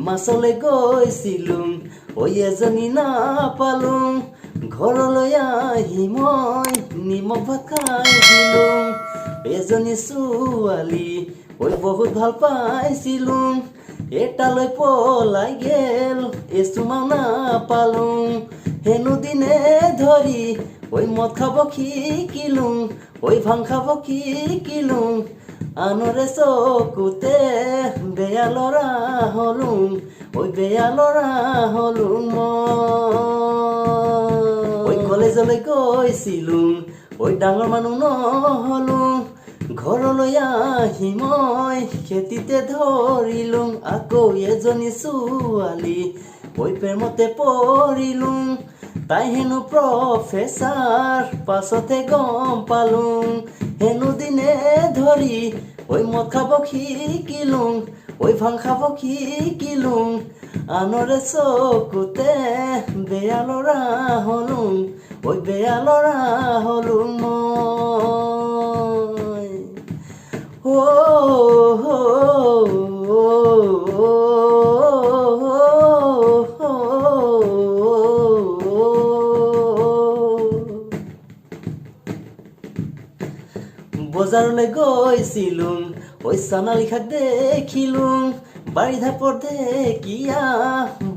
মাছলৈ গৈছিলো ঐ এজনী নাপালো ঘৰলৈ আহি মই নিমখ ভাত খাই দিলো এজনী ছোৱালী ঐ বহুত ভাল পাইছিলো এটালৈ পলাই গেল এচুমাও নাপালো হেনো দিনে ধৰি ঐ মদ খাব শিকিলো ঐ ভাং খাব শিকিলো আনৰে চকুতে বেয়া ল'ৰা হলো ঐ বেয়া ল'ৰা হলো মই কলেজলৈ গৈছিলো ঐ ডাঙৰ মানুহ নহলো ঘৰলৈ আহি মই খেতিতে ধৰিলো আকৌ এজনী ছোৱালী ঐ প্ৰেমতে পৰিলো তাই হেনো প্ৰফেচাৰ পাছতে গম পালো হেনো দিনে ধৰি ঐ মদ খাব শিকিলো ঐ ভাং খাব শিকিলো আনৰে চকুতে বেয়া ল'ৰা হলো ঐ বেয়া ল'ৰা হলো মই বজাৰলৈ গৈছিলো ঐ চানালি শাক দেখিলো বাৰিধা পৰ্দেকিয়া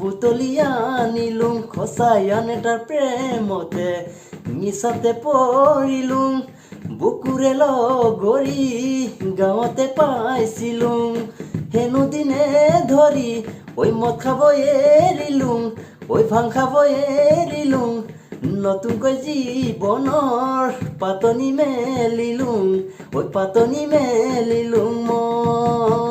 বুটলি আনিলো খচাই আনে তাৰ প্ৰেমতে মিছাতে পৰিলো বুকুৰে লগৰী গাঁৱতে পাইছিলো হেনো দিনে ধৰি ঐ মদ খাব এৰিলো ঐ ভাং খাব এৰিলো নতুনকৈ জীৱনৰ পাতনি মেলিলো ঐ পাতনি মেলিলো মই